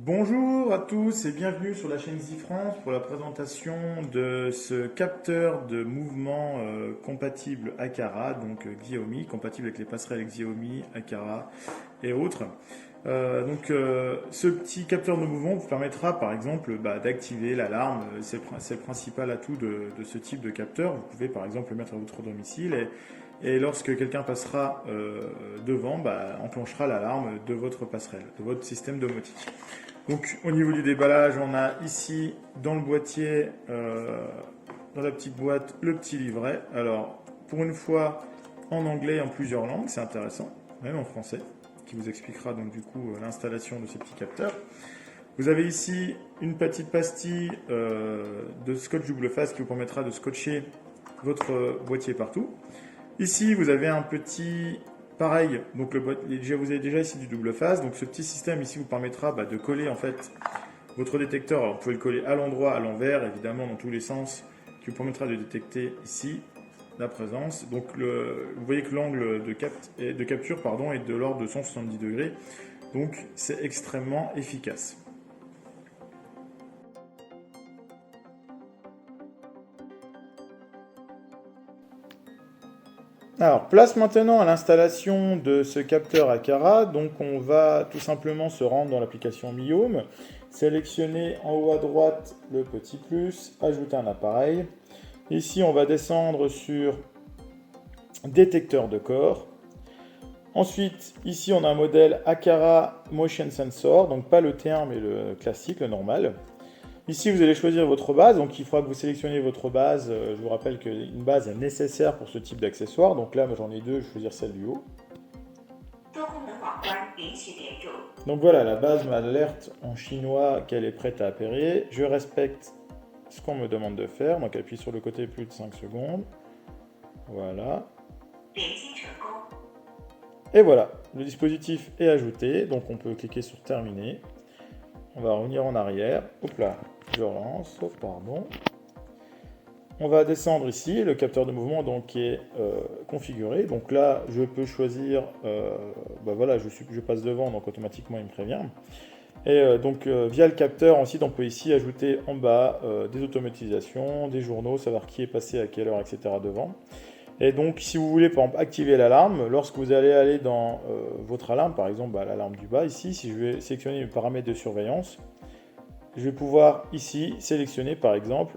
Bonjour à tous et bienvenue sur la chaîne ZiFrance pour la présentation de ce capteur de mouvement compatible Aqara, donc Xiaomi, compatible avec les passerelles Xiaomi, Aqara et autres. Ce petit capteur de mouvement vous permettra par exemple d'activer l'alarme. C'est le principal atout de ce type de capteur. Vous pouvez par exemple le mettre à votre domicile et lorsque quelqu'un passera devant, enclenchera l'alarme de votre passerelle, de votre système domotique. Donc au niveau du déballage, on a ici dans le boîtier, dans la petite boîte, le petit livret. Alors pour une fois en anglais et en plusieurs langues, c'est intéressant, même en français, qui vous expliquera donc du coup l'installation de ces petits capteurs. Vous avez ici une petite pastille de scotch double face qui vous permettra de scotcher votre boîtier partout. Ici, vous avez un petit pareil, donc vous avez déjà ici du double face, donc ce petit système ici vous permettra de coller en fait votre détecteur. Alors, vous pouvez le coller à l'endroit, à l'envers, évidemment dans tous les sens, qui vous permettra de détecter ici la présence. Donc vous voyez que l'angle de capture est de l'ordre de 170 degrés, donc c'est extrêmement efficace. Alors, place maintenant à l'installation de ce capteur Aqara. Donc, on va tout simplement se rendre dans l'application Mi Home, sélectionner en haut à droite le petit plus, ajouter un appareil. Ici, on va descendre sur détecteur de corps. Ensuite, ici, on a un modèle Aqara Motion Sensor, donc pas le T1 mais le classique, le normal. Ici, vous allez choisir votre base, donc il faudra que vous sélectionnez votre base. Je vous rappelle qu'une base est nécessaire pour ce type d'accessoire. Donc là, moi j'en ai deux, je vais choisir celle du haut. Donc voilà, la base m'alerte en chinois qu'elle est prête à appairer. Je respecte ce qu'on me demande de faire, donc appuie sur le côté plus de 5 secondes. Voilà. Et voilà, le dispositif est ajouté, donc on peut cliquer sur terminer. On va revenir en arrière. Hop là, je relance. Oh, pardon. On va descendre ici. Le capteur de mouvement donc est configuré. Donc là, je peux choisir. Voilà, je passe devant, donc automatiquement il me prévient. Et via le capteur, ensuite, on peut ici ajouter en bas des automatisations, des journaux, savoir qui est passé à quelle heure, etc. devant. Et donc, si vous voulez, par exemple, activer l'alarme, lorsque vous allez aller dans votre alarme, par exemple, l'alarme du bas, ici, si je vais sélectionner les paramètres de surveillance, je vais pouvoir ici sélectionner, par exemple,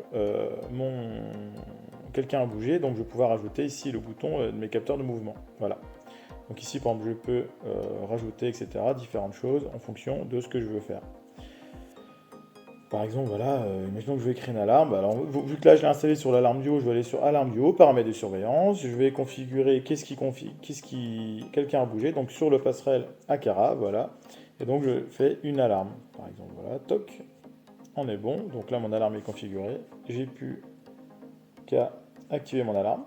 quelqu'un a bougé, donc je vais pouvoir ajouter ici le bouton de mes capteurs de mouvement. Voilà. Donc ici, par exemple, je peux rajouter, etc., différentes choses en fonction de ce que je veux faire. Par exemple, voilà, imaginons que je vais créer une alarme. Alors, vu que là, je l'ai installé sur l'alarme du haut, je vais aller sur alarme du haut, paramètres de surveillance. Je vais configurer quelqu'un a bougé, donc sur le passerelle Aqara, voilà. Et donc, je fais une alarme. Par exemple, voilà, toc, on est bon. Donc là, mon alarme est configurée. J'ai plus qu'à activer mon alarme.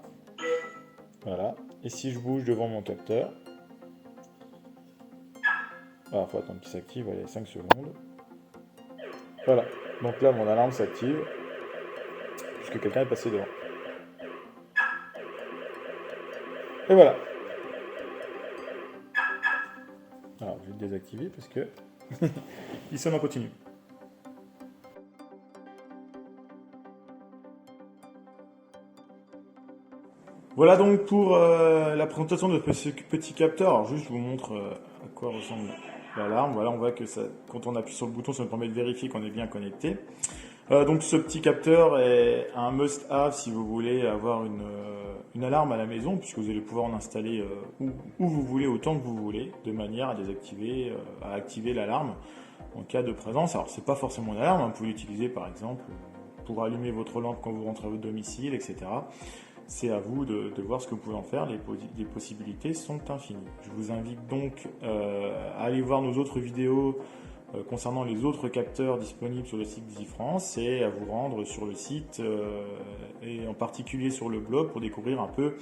Voilà. Et si je bouge devant mon capteur, alors, il faut attendre qu'il s'active, allez, 5 secondes. Voilà, donc là mon alarme s'active puisque quelqu'un est passé devant. Et voilà. Alors je vais le désactiver parce que il sonne en continu. Voilà donc pour la présentation de ce petit capteur. Alors juste je vous montre à quoi ressemble l'alarme. Voilà, on voit que quand on appuie sur le bouton, ça nous permet de vérifier qu'on est bien connecté. Donc ce petit capteur est un must-have si vous voulez avoir une alarme à la maison, puisque vous allez pouvoir en installer où vous voulez, autant que vous voulez, de manière à désactiver, à activer l'alarme en cas de présence. Alors c'est pas forcément une alarme, hein, vous pouvez l'utiliser par exemple pour allumer votre lampe quand vous rentrez à votre domicile, etc. C'est à vous de voir ce que vous pouvez en faire, les possibilités sont infinies. Je vous invite donc à aller voir nos autres vidéos concernant les autres capteurs disponibles sur le site ZiFrance et à vous rendre sur le site et en particulier sur le blog pour découvrir un peu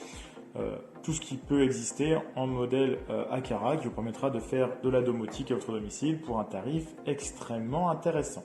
tout ce qui peut exister en modèle Aqara qui vous permettra de faire de la domotique à votre domicile pour un tarif extrêmement intéressant.